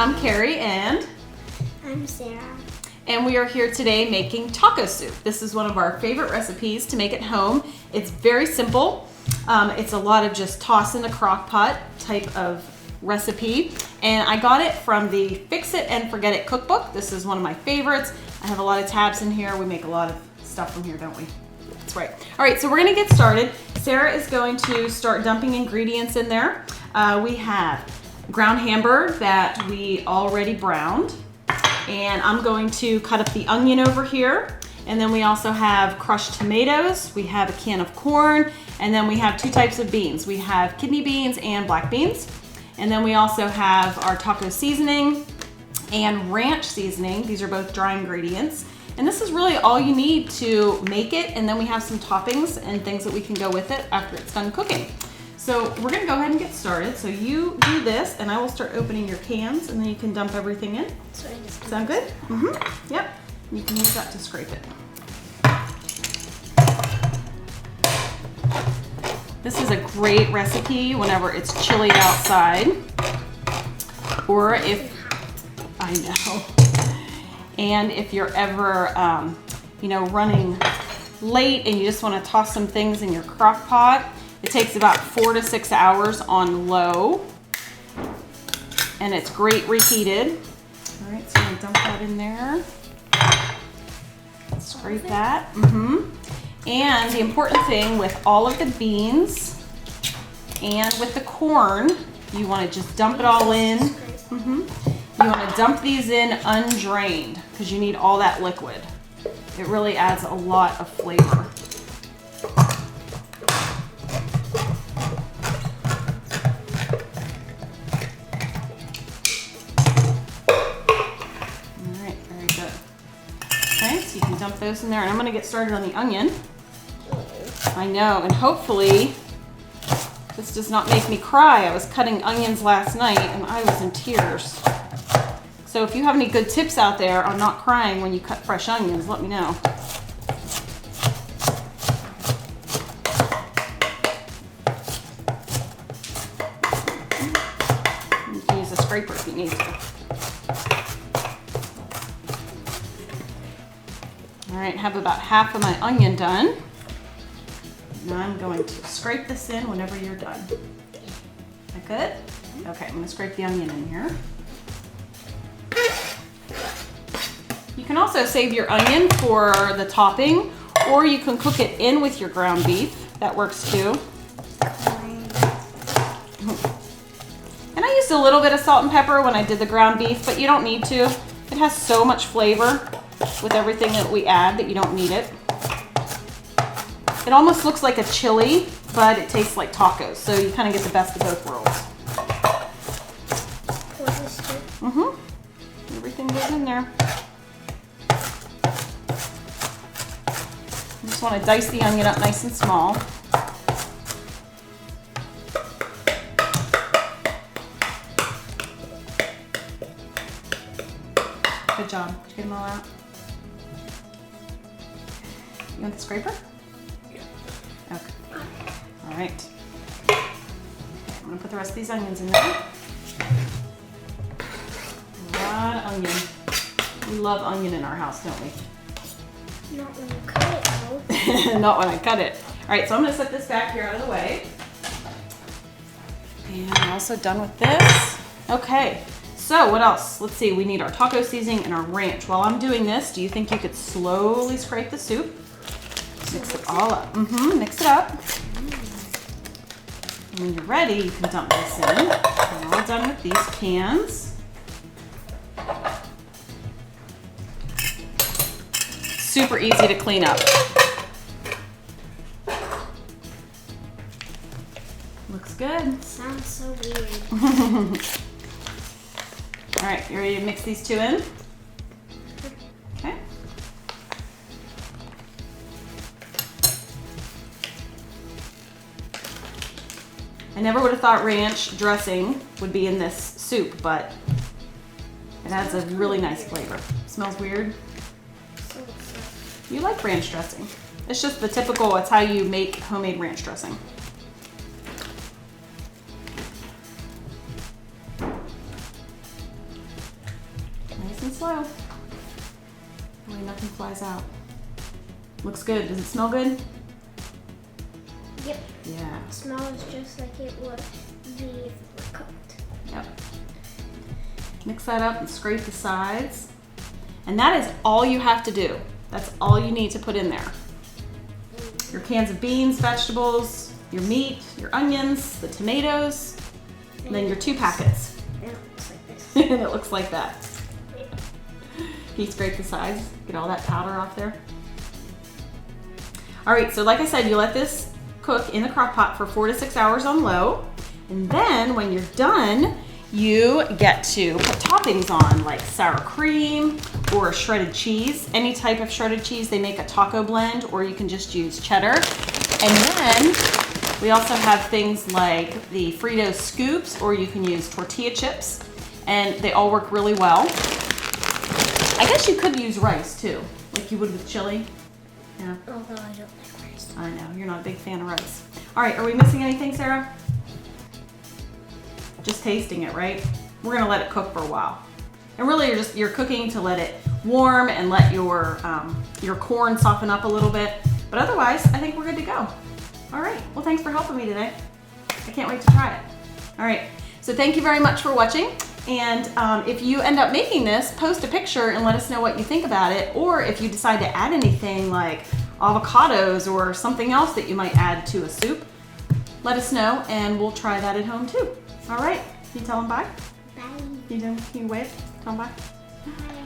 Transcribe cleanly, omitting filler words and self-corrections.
I'm Carrie and I'm Sarah. And we are here today making taco soup. This is one of our favorite recipes to make at home. It's very simple. It's a lot of just toss in the crock pot type of recipe. And I got it from the Fix It and Forget It cookbook. This is one of my favorites. I have a lot of tabs in here. We make a lot of stuff from here, don't we? That's right. All right, so we're gonna get started. Sarah is going to start dumping ingredients in there. We have ground hamburger that we already browned. And I'm going to cut up the onion over here. And then we also have crushed tomatoes. We have a can of corn. And then we have two types of beans. We have kidney beans and black beans. And then we also have our taco seasoning and ranch seasoning. These are both dry ingredients. And this is really all you need to make it. And then we have some toppings and things that we can go with it after it's done cooking. So we're gonna go ahead and get started. So you do this and I will start opening your cans and then you can dump everything in. Sound good? Mm-hmm. Yep. You can use that to scrape it. This is a great recipe whenever it's chilly outside. Or if, I know. And if you're ever, running late and you just want to toss some things in your crock pot, it takes about 4 to 6 hours on low. And it's great reheated. All right, so I'm going to dump that in there. Scrape that. And the important thing with all of the beans and with the corn, you want to just dump it all in. You want to dump these in undrained because you need all that liquid. It really adds a lot of flavor. All right, very good. Okay, so you can dump those in there, and I'm going to get started on the onion. I know, and hopefully this does not make me cry. I was cutting onions last night and I was in tears. So if you have any good tips out there on not crying when you cut fresh onions, let me know. You can use a scraper if you need to. All right, have about half of my onion done. Now I'm going to scrape this in whenever you're done. Is that good? Okay, I'm going to scrape the onion in here. You can also save your onion for the topping, or you can cook it in with your ground beef. That works too. And I used a little bit of salt and pepper when I did the ground beef, but you don't need to. It has so much flavor with everything that we add that you don't need it. It almost looks like a chili, but it tastes like tacos, so you kind of get the best of both worlds. Everything goes in there. You just want to dice the onion up nice and small. Good job. Did you get them all out? You want the scraper? Yeah. Okay. All right. I'm going to put the rest of these onions in there. A lot of onion. We love onion in our house, don't we? Not when you cut it, though. Not when I cut it. All right, so I'm going to set this back here out of the way. And I'm also done with this. Okay, so what else? Let's see, we need our taco seasoning and our ranch. While I'm doing this, do you think you could slowly scrape the soup? Mix it all up. Mix it up. And when you're ready, you can dump this in. We're all done with these cans. Super easy to clean up. Looks good. Sounds so weird. All right, you ready to mix these two in? Okay. I never would have thought ranch dressing would be in this soup, but it adds a really nice flavor. Smells weird. You like ranch dressing. It's just the typical, it's how you make homemade ranch dressing. That way nothing flies out. Looks good. Does it smell good? Yep. Yeah. It smells just like it would be if it were cooked. Yep. Mix that up and scrape the sides. And that is all you have to do. That's all you need to put in there. Your cans of beans, vegetables, your meat, your onions, the tomatoes, and then your 2 packets. And it looks like this. And it looks like that. Can you scrape the sides? Get all that powder off there. All right, so like I said, you let this cook in the crock pot for 4 to 6 hours on low. And then when you're done, you get to put toppings on like sour cream or shredded cheese. Any type of shredded cheese. They make a taco blend, or you can just use cheddar. And then we also have things like the Fritos scoops, or you can use tortilla chips, and they all work really well. I guess you could use rice too, like you would with chili. Yeah. Although I don't like rice. I know, you're not a big fan of rice. All right, are we missing anything, Sarah? Just tasting it, right? We're gonna let it cook for a while. And really you're cooking to let it warm and let your corn soften up a little bit. But otherwise, I think we're good to go. All right, well, thanks for helping me today. I can't wait to try it. All right, so thank you very much for watching. And if you end up making this, post a picture and let us know what you think about it. Or if you decide to add anything like avocados or something else that you might add to a soup, let us know and we'll try that at home too. All right, can you tell them bye? Bye. Can you wave? Tell them bye. Bye.